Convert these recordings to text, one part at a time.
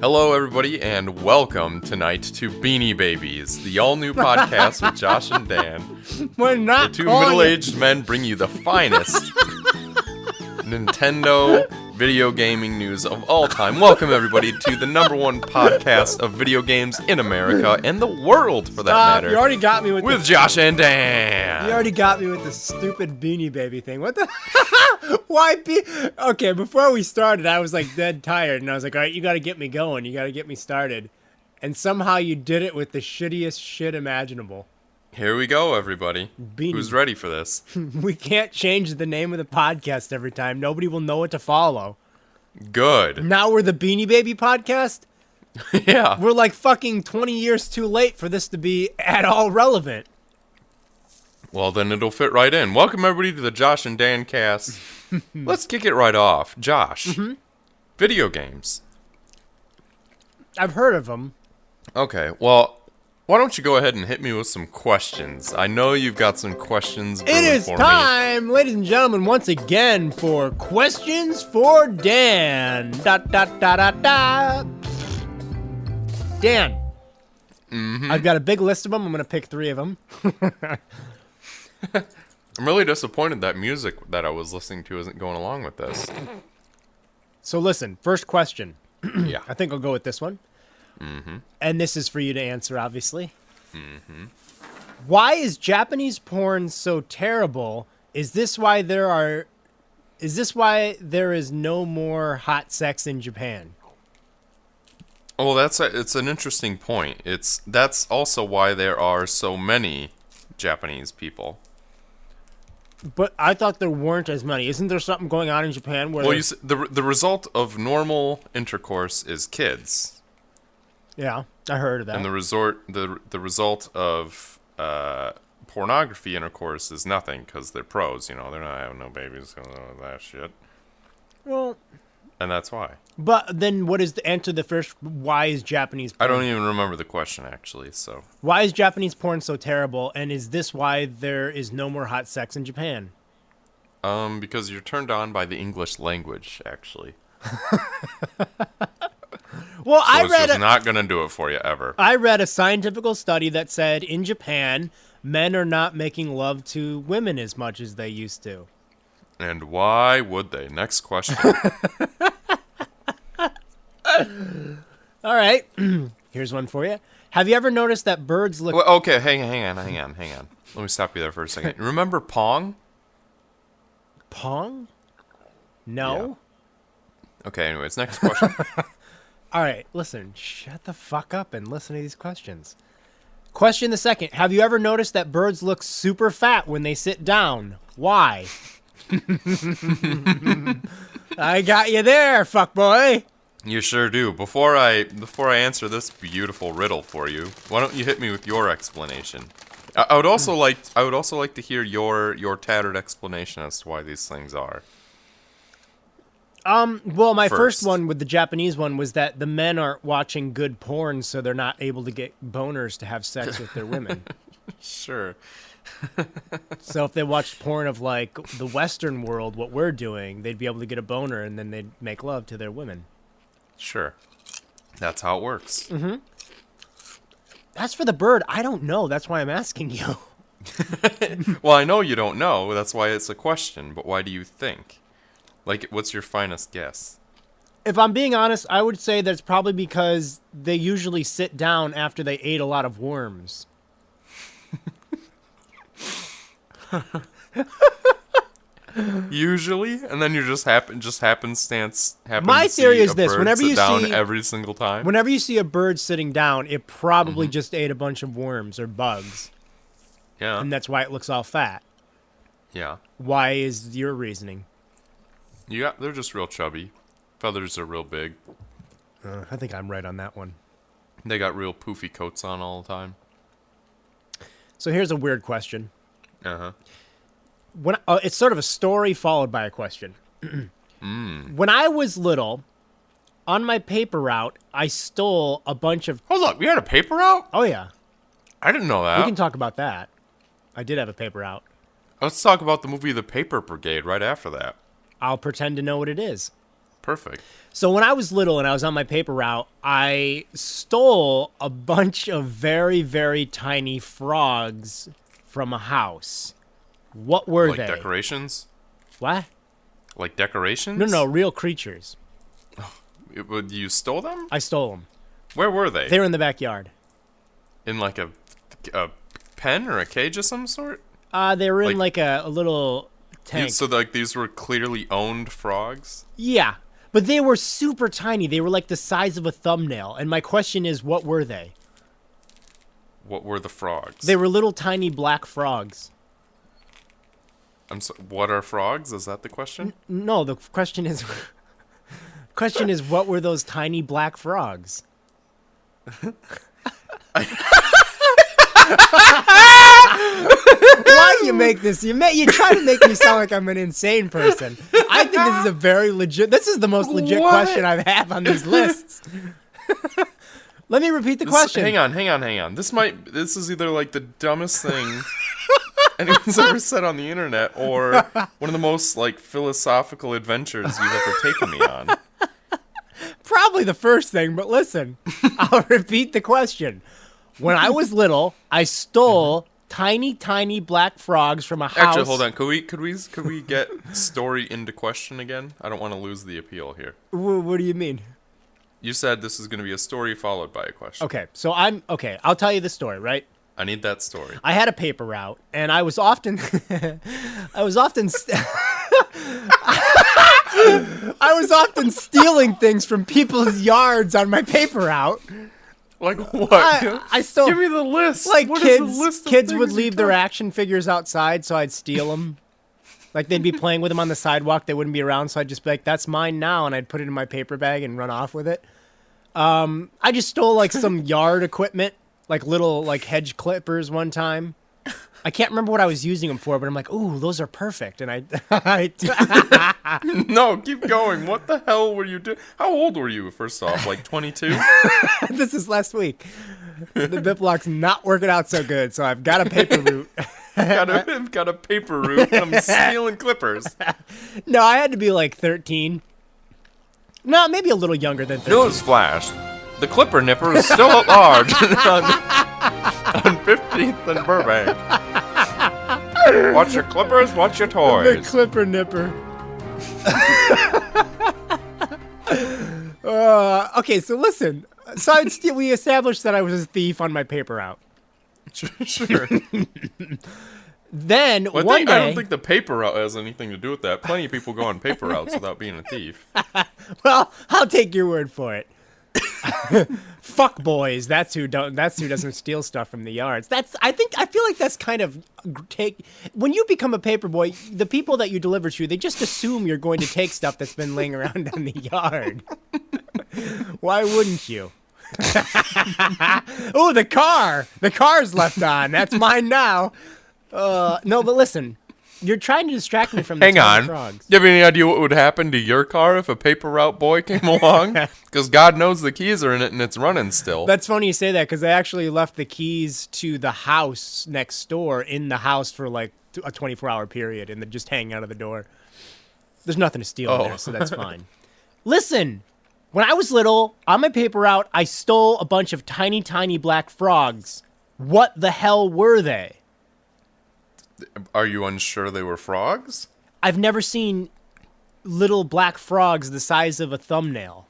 Hello, everybody, and welcome tonight to Beanie Babies, the all-new podcast with Josh and Dan. We're not Two middle-aged men bring you the finest Nintendo video gaming news of all time. Welcome, everybody, to the #1 podcast of video games in America and the world, for that matter. You already got me with Josh and Dan. You already got me with the stupid Beanie Baby thing. What the? Why be? Okay, before we started, I was like dead tired, and I was like, all right, you got to get me going. You got to get me started. And somehow you did it with the shittiest shit imaginable. Here we go, everybody. Who's ready for this? We can't change the name of the podcast every time. Nobody will know what to follow. Good. Now we're the Beanie Baby podcast? Yeah. We're like fucking 20 years too late for this to be at all relevant. Well, then it'll fit right in. Welcome, everybody, to the Josh and Dan cast. Let's kick it right off. Josh, video games. I've heard of them. Okay, well, why don't you go ahead and hit me with some questions? I know you've got some questions It is for time, ladies and gentlemen, once again for Questions for Dan. Dan. I've got a big list of them. I'm going to pick 3 of them. I'm really disappointed that music that I was listening to isn't going along with this. So listen, first question. Yeah. I think I'll go with this one. And this is for you to answer, obviously. Why is Japanese porn so terrible? Is this why there is no more hot sex in Japan? Well, it's an interesting point. That's also why there are so many Japanese people. But I thought there weren't as many. Isn't there something going on in Japan where? Well, you see, the result of normal intercourse is kids. Yeah, I heard of that. And the result of pornography intercourse is nothing because they're pros. You know, they're not having no babies and all that shit. Well, and that's why. But then, what is the answer? The first, why is Japanese porn? I don't even remember the question actually. So why is Japanese porn so terrible? And is this why there is no more hot sex in Japan? Because you're turned on by the English language, actually. Well, so it's just not gonna do it for you ever. I read a scientific study that said in Japan, men are not making love to women as much as they used to. And why would they? Next question. All right. Here's one for you. Have you ever noticed that birds look... Well, okay, hang on. Let me stop you there for a second. Remember Pong? Pong? No. Yeah. Okay, anyways, next question. All right, listen. Shut the fuck up and listen to these questions. Question the second. Have you ever noticed that birds look super fat when they sit down? Why? I got you there, fuckboy. You sure do. Before I answer this beautiful riddle for you, why don't you hit me with your explanation? I would also like to hear your tattered explanation as to why these things are. Well, my first one with the Japanese one was that the men aren't watching good porn, so they're not able to get boners to have sex with their women. Sure. So if they watched porn of like the Western world, what we're doing, they'd be able to get a boner and then they'd make love to their women. Sure. That's how it works. As for the bird, I don't know. That's why I'm asking you. Well, I know you don't know. That's why it's a question. But why do you think? Like, what's your finest guess? If I'm being honest, I would say that's probably because they usually sit down after they ate a lot of worms. Usually, and then you just happenstance. My theory is this: whenever you down see every single time, whenever you see a bird sitting down, it probably just ate a bunch of worms or bugs. Yeah, and that's why it looks all fat. Yeah. Why is your reasoning? They're just real chubby. Feathers are real big. I think I'm right on that one. They got real poofy coats on all the time. So here's a weird question. Uh-huh. It's sort of a story followed by a question. When I was little, on my paper route, I stole a bunch of... Hold up, you had a paper route? Oh, yeah. I didn't know that. We can talk about that. I did have a paper route. Let's talk about the movie The Paper Brigade right after that. I'll pretend to know what it is. perfect. So when I was little and I was on my paper route, I stole a bunch of very, very tiny frogs from a house. What were they? Like decorations? What? Like decorations? No, real creatures. You stole them? I stole them. Where were they? They were in the backyard. In like a pen or a cage of some sort? They were in like a little tank. So like these were clearly owned frogs? Yeah, but they were super tiny. They were like the size of a thumbnail. And my question is, what were they? What were the frogs? They were little tiny black frogs. What are frogs? Is that the question? No, the question is, what were those tiny black frogs? Why do you make this? You try to make me sound like I'm an insane person. I think this is a very legit. This is the most legit question I have on these lists. Let me repeat the question. Hang on. This is either like the dumbest thing anyone's ever said on the internet, or one of the most like philosophical adventures you've ever taken me on. Probably the first thing, but listen, I'll repeat the question. When I was little, I stole tiny, tiny black frogs from a house. Actually, hold on. Could we get story into question again? I don't want to lose the appeal here. What do you mean? You said this is going to be a story followed by a question. Okay, so I'll tell you the story, right? I need that story. I had a paper route, and I was often stealing things from people's yards on my paper route. Like what? I still give me the list. Like what kids, is the list of kids things would you leave their took? action figures outside, so I'd steal them. Like they'd be playing with them on the sidewalk, they wouldn't be around, so I'd just be like, "That's mine now," and I'd put it in my paper bag and run off with it. I just stole like some yard equipment, like little like hedge clippers one time. I can't remember what I was using them for, but I'm like, "Ooh, those are perfect," and No, keep going. What the hell were you doing? How old were you? First off, like 22. This is last week. The BitBlock's not working out so good, so I've got a paper route. I've got a paper route. And I'm stealing clippers. No, I had to be like 13. No, maybe a little younger than 13. Newsflash: the clipper nipper is still at large on 15th and Burbank. Watch your clippers, watch your The toys. clipper nipper. Okay, so listen. So we established that I was a thief on my paper route. Sure. Then Well, one day, I don't think the paper route has anything to do with that. Plenty of people go on paper routes without being a thief. well, I'll take your word for it. Fuck boys. That's who doesn't steal stuff from the yards. I feel like that's kind of when you become a paper boy, the people that you deliver to, they just assume you're going to take stuff that's been laying around in the yard. Why wouldn't you? Oh, the car's left on. That's mine now. No, but listen. You're trying to distract me from the Hang on. frogs. Do you have any idea what would happen to your car if a paper route boy came along? Because God knows the keys are in it and it's running still. That's funny you say that because I actually left the keys to the house next door in the house for like a 24-hour period and they're just hanging out of the door. There's nothing to steal in there, so that's fine. Listen, when I was little, on my paper route, I stole a bunch of tiny, tiny black frogs. What the hell were they? Are you unsure they were frogs? I've never seen little black frogs the size of a thumbnail.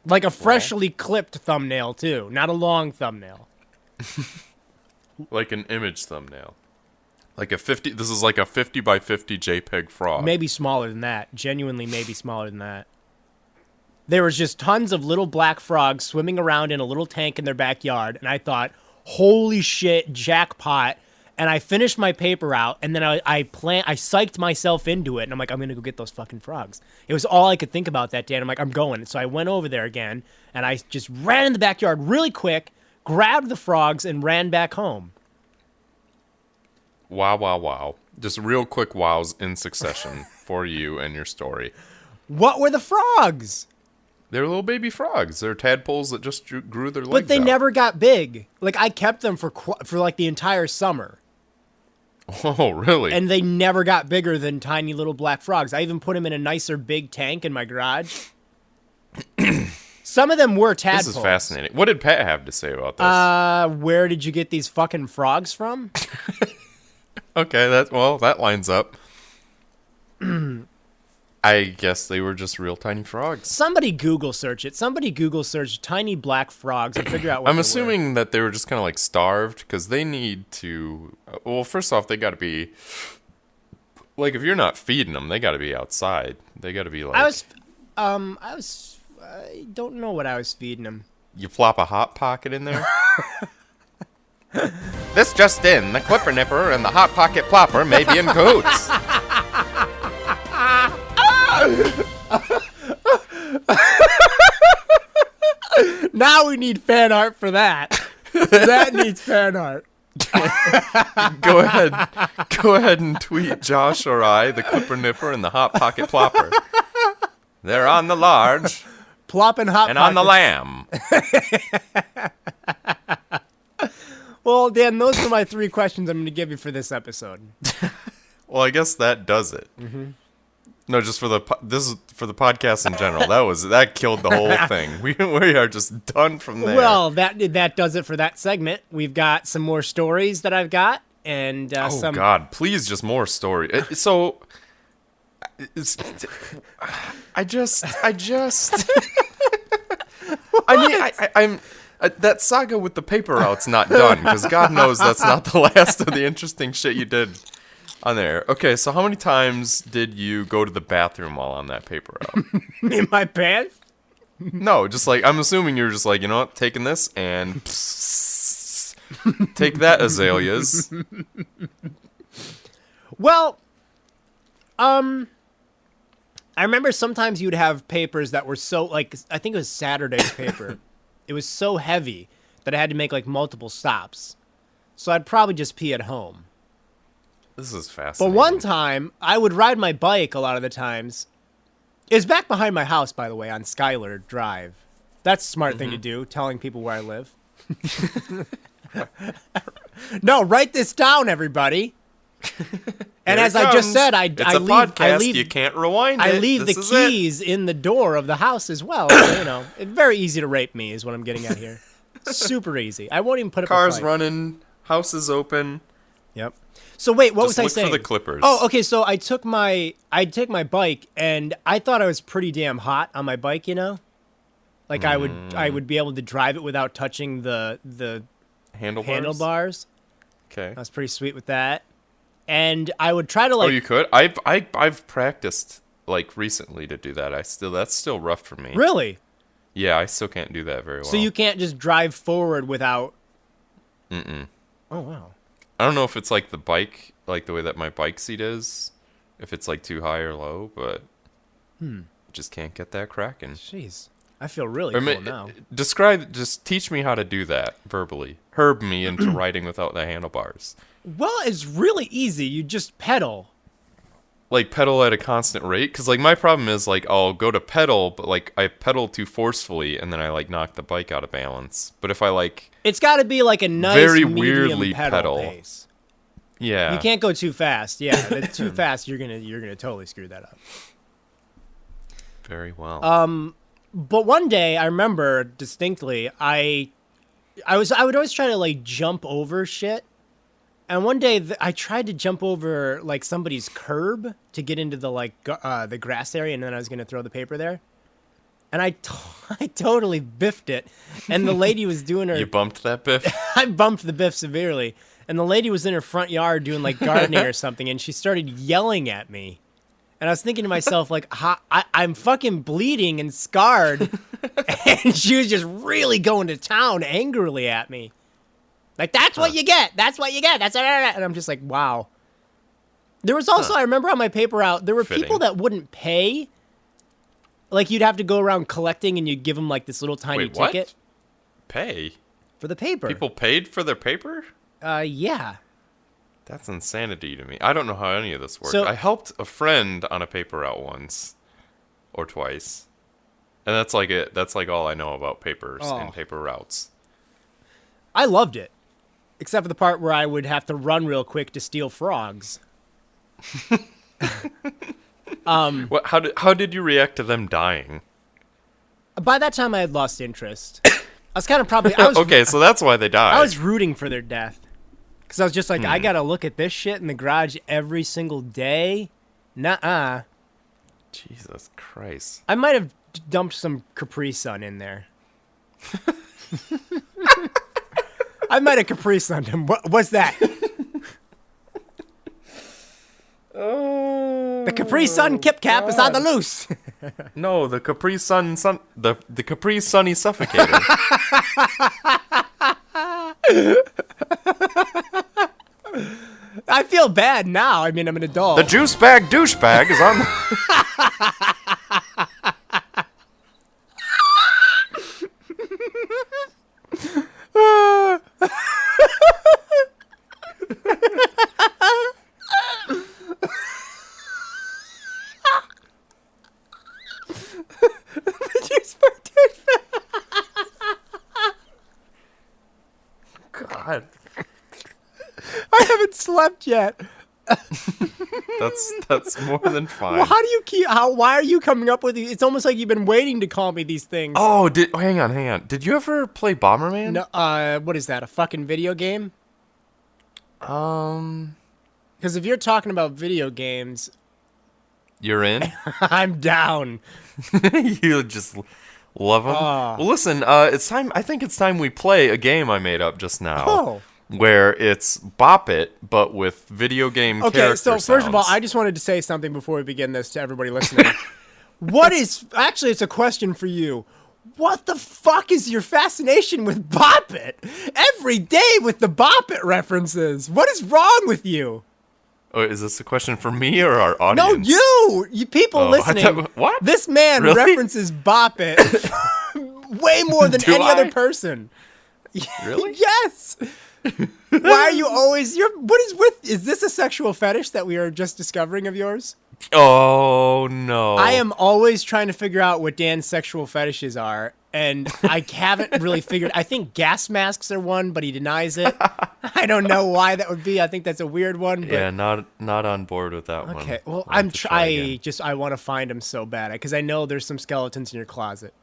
Like a freshly clipped thumbnail, too. Not a long thumbnail. Like an image thumbnail. Like a 50. This is like a 50 by 50 JPEG frog. Maybe smaller than that. Genuinely, maybe smaller than that. There was just tons of little black frogs swimming around in a little tank in their backyard, and I thought, holy shit, jackpot. And I finished my paper out, and then I psyched myself into it, and I'm like, I'm gonna go get those fucking frogs. It was all I could think about that day, and I'm like, I'm going. So I went over there again, and I just ran in the backyard really quick, grabbed the frogs, and ran back home. Wow. Just real quick wows in succession for you and your story. What were the frogs? They're little baby frogs. They're tadpoles that just grew their legs But they out. never got big. Like, I kept them for like the entire summer. Oh, really? And they never got bigger than tiny little black frogs. I even put them in a nicer big tank in my garage. Some of them were tadpoles. This is fascinating. What did Pat have to say about this? Where did you get these fucking frogs from? Okay, that lines up. I guess they were just real tiny frogs. Somebody Google search it. Somebody Google search tiny black frogs and figure out what I'm they assuming that they were just kind of like starved because they need to. Well, first off, they got to be like if you're not feeding them, they got to be outside. They got to be like. I don't know what I was feeding them. You plop a hot pocket in there. This just in: the Clipper Nipper and the Hot Pocket Plopper may be in cahoots. Now we need fan art for that. That needs fan art. Go ahead and tweet Josh or I, the Clipper Nipper and the Hot Pocket Plopper. They're on the large Plopping hot and pockets. on the lamb. Well, Dan, those are my 3 questions I'm going to give you for this episode. Well, I guess that does it. Mm-hmm. No, just for this is for the podcast in general. That killed the whole thing. We are just done from there. Well, that does it for that segment. We've got some more stories that I've got, and some. God, please, just more story. I just. I mean, I'm. That saga with the paper rout's not done because God knows that's not the last of the interesting shit you did on there. Okay, so how many times did you go to the bathroom while on that paper route? In my pants? No, just like I'm assuming you're just like, you know what, taking this and take that, azaleas. Well, I remember sometimes you'd have papers that were so, like, I think it was Saturday's paper. It was so heavy that I had to make, like, multiple stops. So I'd probably just pee at home. This is But fascinating. one time, I would ride my bike a lot of the times. It was back behind my house, by the way, on Schuyler Drive. That's a smart thing to do, telling people where I live. No, write this down, everybody. And Here as it I just comes. said, I Podcast, leave you can't rewind it. I leave This the is it. keys in the door of the house as well. So, you know, it's very easy to rape me is what I'm getting at here. Super easy. I won't even put up Cars a fight. running, house is open. Yep. So wait, what Just was I look saying? for the clippers. Oh, okay. So I'd take my bike, and I thought I was pretty damn hot on my bike. You know, like I would be able to drive it without touching the handlebars. Okay. I was pretty sweet with that, and I would try to like. Oh, you could. I've practiced like recently to do that. That's still rough for me. Really? Yeah, I still can't do that very well. So you can't just drive forward without. Mm-mm. Oh wow. I don't know if it's like the bike, like the way that my bike seat is, if it's like too high or low, but just can't get that cracking. Jeez, I feel really cool now. Just teach me how to do that verbally. Herb me into riding without the handlebars. Well, it's really easy. You just pedal. Like pedal at a constant rate, because like my problem is like I'll go to pedal, but like I pedal too forcefully, and then I like knock the bike out of balance. But if I like, it's got to be like a nice, very medium weirdly pedal pace. Yeah, you can't go too fast. Yeah, that's too fast. You're gonna totally screw that up. Very well. But one day I remember distinctly, I would always try to like jump over shit. And one day I tried to jump over like somebody's curb to get into the the grass area, and then I was gonna throw the paper there, and I totally biffed it. And the lady was doing her. You bumped that biff? I bumped the biff severely, and the lady was in her front yard doing like gardening or something, and she started yelling at me. And I was thinking to myself, like, I'm fucking bleeding and scarred, and she was just really going to town angrily at me. Like, that's what you get. That's what you get. And I'm just like, wow. There was also, I remember on my paper route, there were people that wouldn't pay. Like, you'd have to go around collecting, and you'd give them, like, this little tiny Wait, what? ticket. Pay? For the paper. People paid for their paper? Yeah. That's insanity to me. I don't know how any of this works. So- I helped a friend on a paper route once. Or twice. And that's like it. That's like all I know about papers and paper routes. I loved it. Except for the part where I would have to run real quick to steal frogs. How did you react to them dying? By that time, I had lost interest. I was kind of probably... I was, Okay, so that's why they died. I was rooting for their death. Because I was just like, I got to look at this shit in the garage every single day. Nuh-uh. Jesus Christ. I might have dumped some Capri Sun in there. I might have Capri Sunned him. What's that? The Capri Sun Kip Cap is on the loose. No, the Capri Sun, the Capri Sunny Suffocator. I feel bad now. I mean, I'm an adult. The Juice Bag Douchebag is on. God, I haven't slept yet. that's more than fine. Well, how do you keep? Why are you coming up with these? It's almost like you've been waiting to call me these things. Oh, hang on. Did you ever play Bomberman? No. What is that? A fucking video game? Because if you're talking about video games, You're in? I'm down. You just love them? Well, listen, it's time. I think it's time we play a game I made up just now. Oh. Where it's Bop It, but with video game character So first of all, sounds. I just wanted to say something before we begin this to everybody listening. Actually, it's a question for you. What the fuck is your fascination with Bop It? Every day with the Bop It references. What is wrong with you? Oh, is this a question for me or our No, audience? you people Oh, I listening. thought- what? This man Really? references Bop It way more than Do any I? other person. Really? Yes. Why are you always? Is this a sexual fetish that we are just discovering of yours? Oh, no. I am always trying to figure out what Dan's sexual fetishes are, and I haven't really figured. I think gas masks are one, but he denies it. I don't know why that would be. I think that's a weird one. But Yeah, not on board with that one. okay, well, We'll have to try again. I want to find them so bad because I know there's some skeletons in your closet.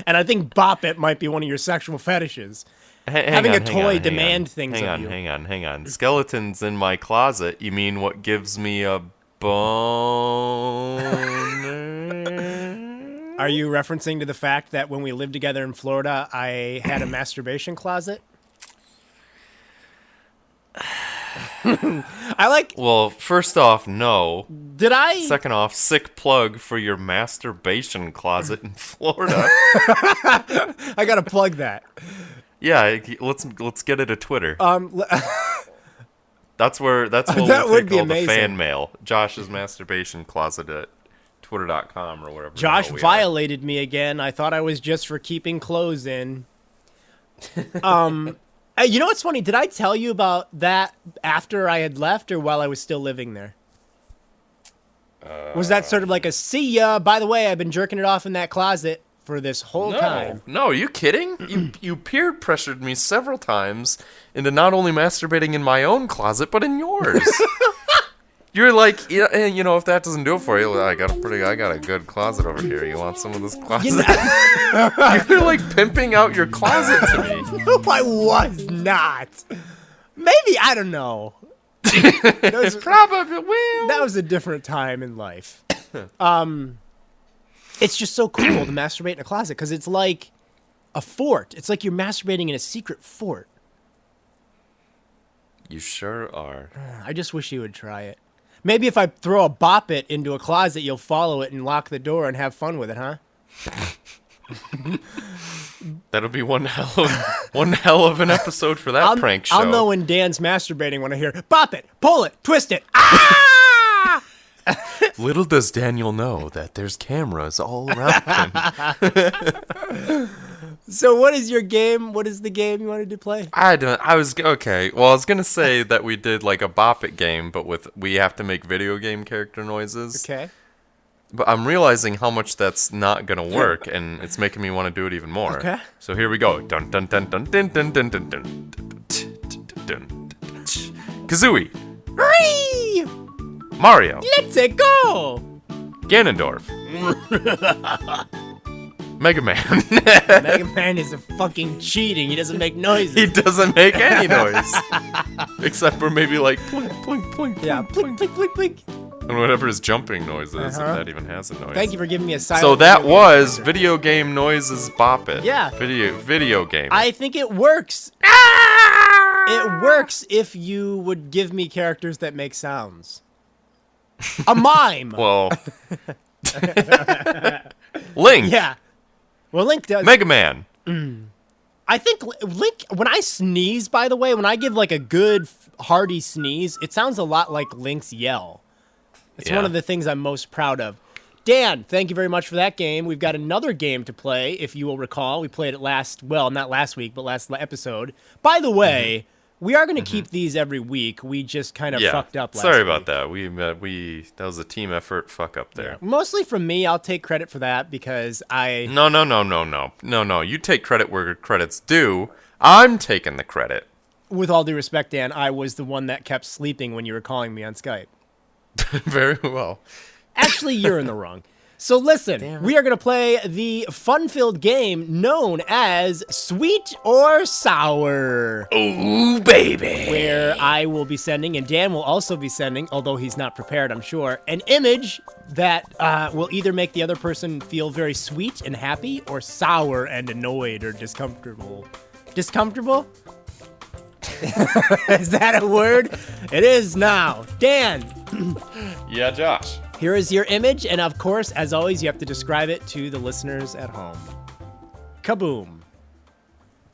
And I think Bop It might be one of your sexual fetishes. Having a toy demand things of you. Hang on. Skeletons in my closet. You mean what gives me a boner? Are you referencing to the fact that when we lived together in Florida, I had a masturbation closet? Well, first off, no. Did I? Second off, sick plug for your masturbation closet in Florida. I gotta plug that. Yeah, let's get it to Twitter. That's where That we'll would take be all the amazing. fan mail. Josh's masturbation closet at twitter.com or whatever. Josh the hell we are. violated me again. I thought I was just for keeping clothes in. Hey, you know what's funny? Did I tell you about that after I had left or while I was still living there? Was that sort of like a see ya? By the way, I've been jerking it off in that closet for this whole time. No, are you kidding? You peer pressured me several times into not only masturbating in my own closet, but in yours. You're like, you know, if that doesn't do it for you, I got a good closet over here. You want some of this closet? You're like pimping out your closet to me. No, I was not. Maybe, I don't know. That Probably will. was a different time in life. It's just so cool to masturbate in a closet because it's like a fort. It's like you're masturbating in a secret fort. You sure are. I just wish you would try it. Maybe if I throw a Bop It into a closet, you'll follow it and lock the door and have fun with it, huh? That'll be one hell of an episode for that prank show. I'll know when Dan's masturbating when I hear Bop It, pull it, twist it. Ah! Little does Daniel know that there's cameras all around him. So what is your game? What is the game you wanted to play? Okay. Well, I was gonna say that we did like a Bop It game, but we have to make video game character noises. Okay. But I'm realizing how much that's not gonna work, and it's making me want to do it even more. Okay. So here we go. Dun dun dun dun dun dun dun dun dun dun. Kazooie, Hooray! Mario, Let's go! Ganondorf, Mega Man. Mega Man is a fucking cheating. He doesn't make noises. He doesn't make any noise, except for maybe like plink plink plink. Yeah, plink, blink, blink, blink, blink. and whatever his jumping noise is, if Uh-huh. that even has a noise. Thank you for giving me a silent. So that video game was answer. video game noises. Bop it. Yeah. Video game. I think it works. It works if you would give me characters that make sounds. A mime. Well, Link. Yeah. Well, Link does. Mega Man. I think Link, when I sneeze, by the way, when I give like a good hearty sneeze, it sounds a lot like Link's yell. It's one Yeah. of the things I'm most proud of. Dan, thank you very much for that game. We've got another game to play, if you will recall. We played it not last week, but last episode. By the way, we are going to keep these every week. We just kind of Yeah. fucked up last Sorry week. about that. We that was a team effort fuck up there. Mostly from me. I'll take credit for that because I... No. You take credit where credit's due. I'm taking the credit. With all due respect, Dan, I was the one that kept sleeping when you were calling me on Skype. Very well. Actually, you're in the wrong. So listen, we are going to play the fun-filled game known as Sweet or Sour. Ooh, baby. Where I will be sending, and Dan will also be sending, although he's not prepared, I'm sure, an image that will either make the other person feel very sweet and happy, or sour and annoyed or discomfortable. Discomfortable? Is that a word? It is now. Dan, Yeah, Josh. here is your image, and of course, as always, you have to describe it to the listeners at home. Kaboom.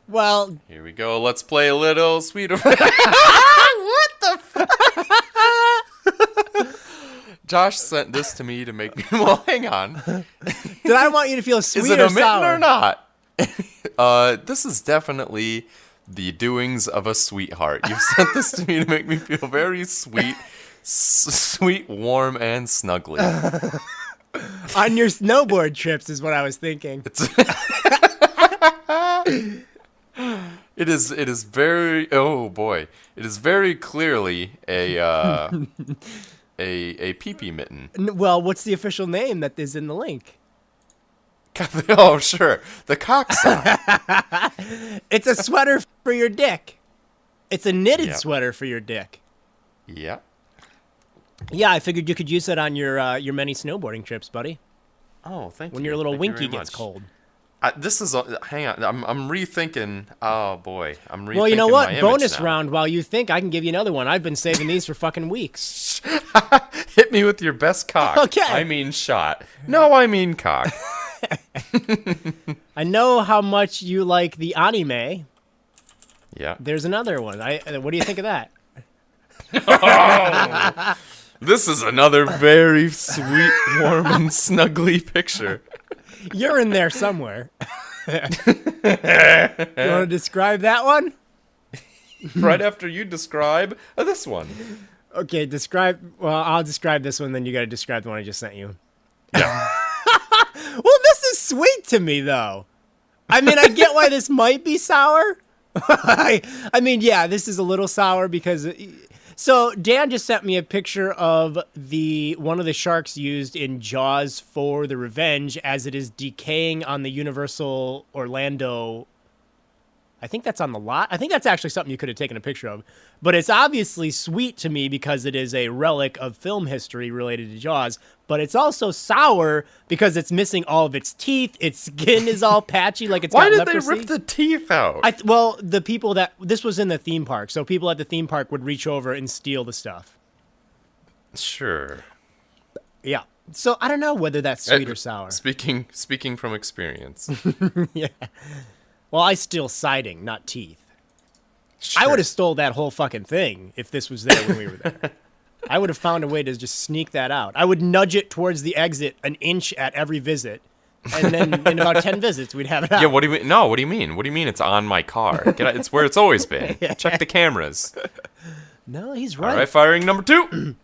Well, Here we go. Let's play a little sweeter. what the Josh sent this to me to make me. Well, hang on. Did I want you to feel sweet Is it or a mitten sour? or not? This is definitely the doings of a sweetheart. You sent this to me to make me feel very sweet, sweet, warm, and snuggly. On your snowboard trips is what I was thinking. It is very. Oh boy! It is very clearly a pee-pee mitten. Well, what's the official name that is in the link? Oh sure, the cock sock. It's a sweater for your dick. It's a knitted Yep. sweater for your dick. Yeah. Yeah, I figured you could use it on your many snowboarding trips, buddy. Oh, thank you. When your little Thank you winky very gets much. cold. This is. Hang on. I'm rethinking. Oh boy, I'm rethinking. Well, you know my what? image Bonus now. round. While you think, I can give you another one. I've been saving these for fucking weeks. Hit me with your best cock. Okay. I mean shot. No, I mean cock. I know how much you like the anime. Yeah. There's another one. What do you think of that? This is another very sweet, warm, and snuggly picture. You're in there somewhere. You want to describe that one? Right after you describe this one. Okay, Well, I'll describe this one, then you got to describe the one I just sent you. Yeah. Well, this is sweet to me, though. I mean, I get why this might be sour. I mean, yeah, this is a little sour because... So, Dan just sent me a picture of one of the sharks used in Jaws for the Revenge as it is decaying on the Universal Orlando... I think that's on the lot. I think that's actually something you could have taken a picture of. But it's obviously sweet to me because it is a relic of film history related to Jaws. But it's also sour because it's missing all of its teeth. Its skin is all patchy, like it's Why got did leprosy. they rip the teeth out? Well, the people this was in the theme park, so people at the theme park would reach over and steal the stuff. Sure. Yeah. So I don't know whether that's sweet or sour. Speaking from experience. Yeah. Well, I steal siding, not teeth. Sure. I would have stole that whole fucking thing if this was there when we were there. I would have found a way to just sneak that out. I would nudge it towards the exit an inch at every visit, and then in about 10 visits, we'd have it out. Yeah, what do you mean? No, what do you mean? What do you mean it's on my car? Get out, it's where it's always been. Check the cameras. No, he's All right. right, firing number 2.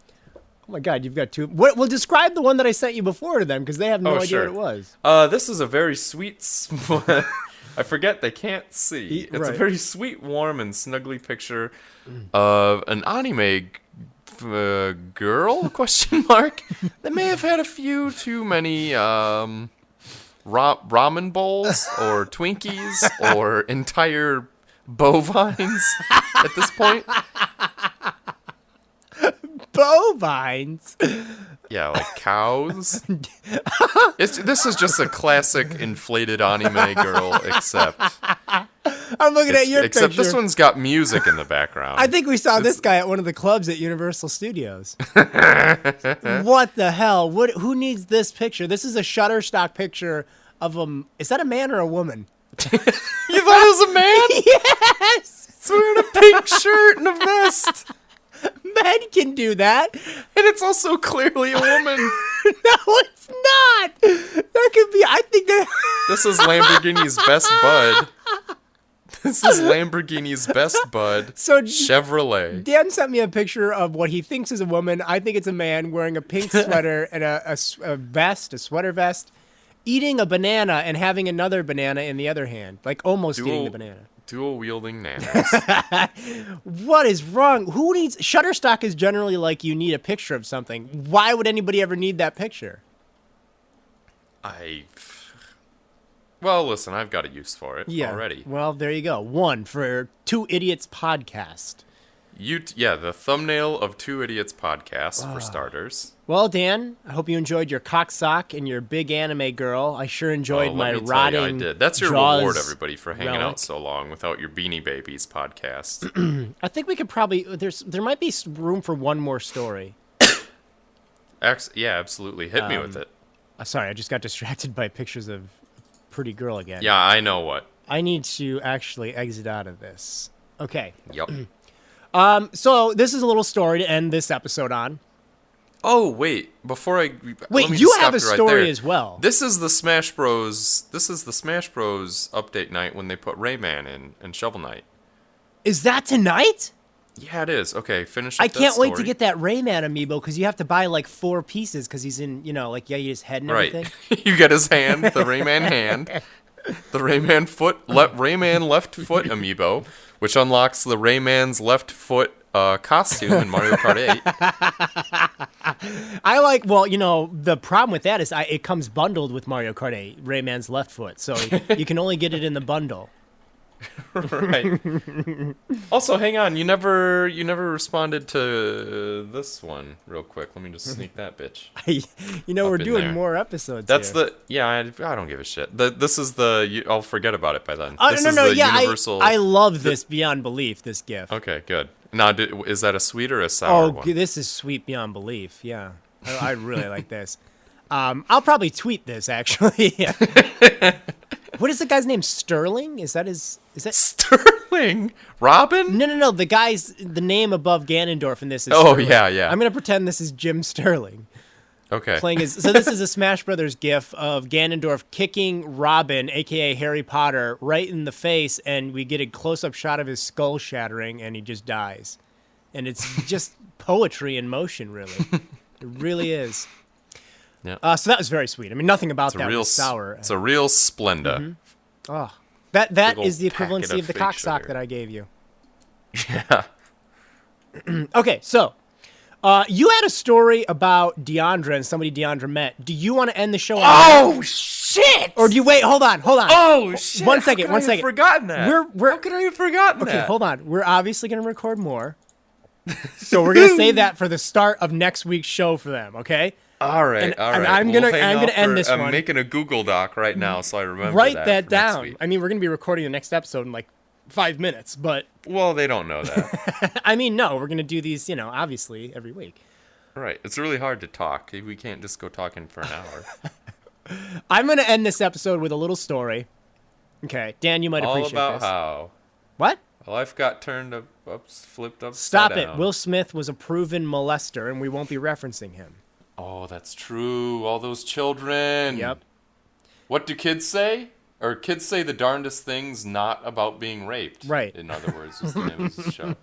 Oh my God, you've got two. What? Well, describe the one that I sent you before to them because they have no idea sure. what it was. This is a very sweet. I forget they can't see. It's a Right. very sweet, warm, and snuggly picture of an anime girl? Question mark. That may have had a few too many ramen bowls or Twinkies or entire bovines at this point. Bovines. Yeah, like cows. This is just a classic inflated anime girl, except I'm looking at your except picture. this one's got music in the background. I think we saw this guy at one of the clubs at Universal Studios. What the hell? Who needs this picture? This is a Shutterstock picture of him. Is that a man or a woman? You thought it was a man? Yes! He's wearing a pink shirt and a vest. Men can do that. And it's also clearly a woman. No, it's not. That could be. I think that. This is Lamborghini's best bud. This is Lamborghini's best bud. So Chevrolet. Dan sent me a picture of what he thinks is a woman. I think it's a man wearing a pink sweater and a sweater vest, eating a banana and having another banana in the other hand, like almost eating the banana. Dual wielding nanas. What is wrong? Who needs Shutterstock is generally like you need a picture of something. Why would anybody ever need that picture? Well, listen, I've got a use for it already. Well, there you go. One for Two Idiots podcast. The thumbnail of Two Idiots podcast for starters. Well, Dan, I hope you enjoyed your cocksock and your big anime girl. I sure enjoyed my rotting. I did. That's your Jaws reward, everybody, for hanging relic. out so long without your Beanie Babies podcast. I think we could probably. There might be room for one more story. Yeah, absolutely. Hit me with it. Sorry, I just got distracted by pictures of pretty girl again. Yeah, I know what. I need to actually exit out of this. Okay. Yep. So this is a little story to end this episode on. Oh wait! Before I wait, let me you just have a stop you story right there. as well. This is the Smash Bros. This is the Smash Bros. Update night when they put Rayman in and Shovel Knight. Is that tonight? Yeah, it is. Okay, finish. I up that can't wait to story. get that Rayman amiibo because you have to buy like 4 pieces because he's in, his head and Right. everything. You get his hand, the Rayman hand, the Rayman foot, Rayman left foot amiibo, which unlocks the Rayman's left foot costume in Mario Kart 8. The problem with that is it comes bundled with Mario Kart 8, Rayman's left foot, so you can only get it in the bundle. Right. Also, hang on. You never responded to this one real quick. Let me just sneak that bitch. We're in doing there. more episodes. That's here. I don't give a shit. This is I'll forget about it by then. Oh, This no, is no, the yeah, universal. I love this beyond belief, this GIF. Okay, good. Now, is that a sweet or a sour one? This is sweet beyond belief, yeah. I really like this. I'll probably tweet this, actually. What is the guy's name? Sterling? Is that Sterling? Robin? No. The name above Ganondorf in this is Oh, Sterling. yeah. I'm going to pretend this is Jim Sterling. Okay. So this is a Smash Brothers gif of Ganondorf kicking Robin, a.k.a. Harry Potter, right in the face, and we get a close-up shot of his skull shattering, and he just dies. And it's just poetry in motion, really. It really is. Yeah. So that was very sweet. I mean, nothing about that was sour. It's a real Splenda. Oh, that Big is the old packet equivalency of the fake cocksock sugar. that I gave you. Yeah. Okay, so you had a story about Deandra and somebody Deandra met. Do you want to end the show? Oh shit! Or do you wait? Hold on. Oh shit! One second. How could I have forgotten that? How could I have forgotten that? Okay, hold on. We're obviously going to record more, so we're going to save that for the start of next week's show for them. Okay. All right. And I'm gonna end this one. I'm making a Google Doc right now, so I remember. Write that that for next down. week. I mean, we're going to be recording the next episode in like 5 minutes, but Well, they don't know that. I mean, no, we're going to do these, obviously every week. Right. It's really hard to talk. We can't just go talking for an hour. I'm going to end this episode with a little story. Okay, Dan, you might All appreciate about this. how What? life got turned flipped upside Stop down. it. Will Smith was a proven molester, and we won't be referencing him. Oh, that's true. All those children. Yep. What do kids say? Or kids say the darndest things not about being raped. Right. In other words, is the name of the show.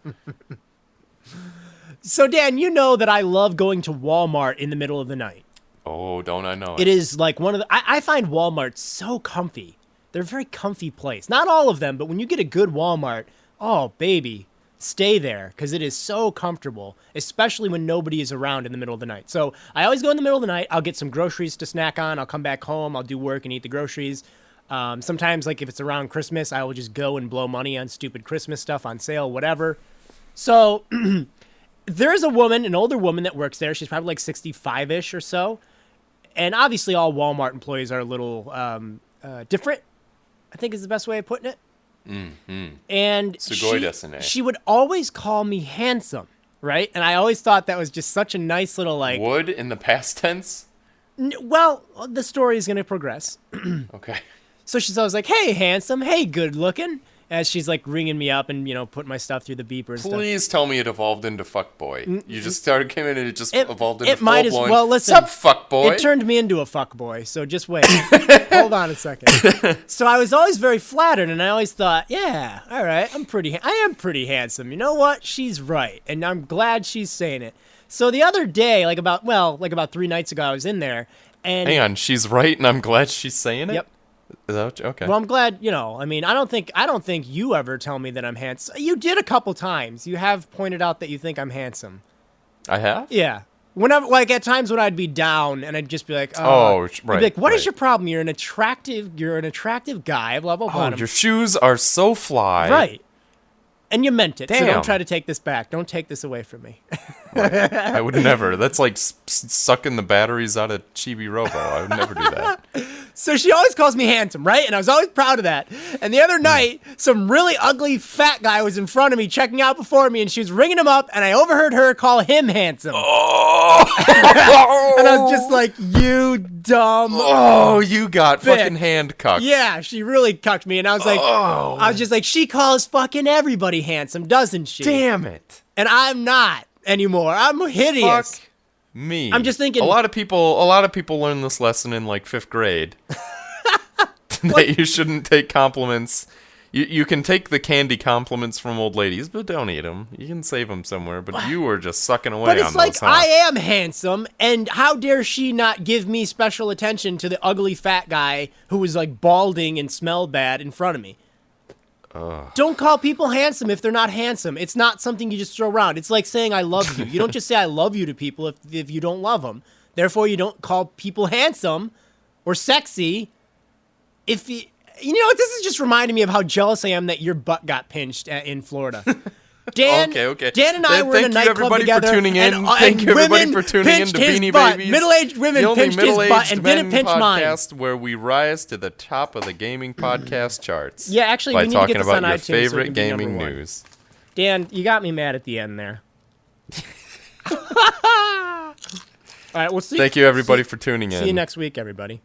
So, Dan, you know that I love going to Walmart in the middle of the night. Oh, don't I know It is like one of the... I find Walmart so comfy. They're a very comfy place. Not all of them, but when you get a good Walmart, oh, baby, stay there because it is so comfortable, especially when nobody is around in the middle of the night. So I always go in the middle of the night. I'll get some groceries to snack on. I'll come back home. I'll do work and eat the groceries. Sometimes, like if it's around Christmas, I will just go and blow money on stupid Christmas stuff on sale, whatever. So there's a woman, an older woman that works there. She's probably like 65-ish or so. And obviously all Walmart employees are a little different, I think is the best way of putting it. Mm-hmm. And she would always call me handsome, right? And I always thought that was just such a nice little like... Would in the past tense? Well, the story is going to progress. Okay. So she's always like, hey, handsome, hey, good looking. As she's like ringing me up and, you know, putting my stuff through the beeper and stuff. Please tell me it evolved into fuckboy. You just came in and it just evolved into full-blown. It might as well. Listen, sup, fuckboy? It turned me into a fuckboy, so just wait. Hold on a second. So I was always very flattered, and I always thought, yeah, all right, I am pretty handsome. You know what? She's right, and I'm glad she's saying it. So the other day, like about 3 nights ago, I was in there, and... Hang on, she's right, and I'm glad she's saying it? Yep. Is that okay? Well, I'm glad, you know, I mean, I don't think you ever tell me that I'm handsome. You did a couple times. You have pointed out that you think I'm handsome. I have? Yeah. Whenever, like, at times when I'd be down and I'd just be like, right. You'd be like, what is your problem? You're an attractive guy, blah, blah, blah. Oh, your shoes are so fly. Right. And you meant it. Damn. So don't try to take this back. Don't take this away from me. I would never. That's like sucking the batteries out of Chibi Robo. I would never do that. So she always calls me handsome, right? And I was always proud of that. And the other night, some really ugly fat guy was in front of me checking out before me, and she was ringing him up, and I overheard her call him handsome. Oh! And I was just like, you dumb. Oh, you got bitch. fucking hand cucked. Yeah, she really cucked me. And I was like, I was just like, she calls fucking everybody handsome, doesn't she? Damn it. And I'm not anymore. I'm hideous. Fuck me. I'm just thinking. A lot of people learn this lesson in like 5th grade. That you shouldn't take compliments. You can take the candy compliments from old ladies, but don't eat them. You can save them somewhere. But you were just sucking away on those. But it's like, I am handsome, and how dare she not give me special attention to the ugly fat guy who was like balding and smelled bad in front of me? Don't call people handsome if they're not handsome. It's not something you just throw around. It's like saying I love you. You don't just say I love you to people if you don't love them. Therefore, you don't call people handsome or sexy if you... You know what? This is just reminding me of how jealous I am that your butt got pinched in Florida. Dan, okay. Dan and I were in a nightclub together. Thank you, everybody, for tuning in to Beanie Babies. Middle-aged women pinched his butt and didn't pinch mine. Podcast where we rise to the top of the gaming podcast charts. Yeah, actually, we need to get this on iTunes. By talking about your favorite gaming news. Dan, you got me mad at the end there. All right, we'll see. Thank you, everybody, for tuning in. See you next week, everybody.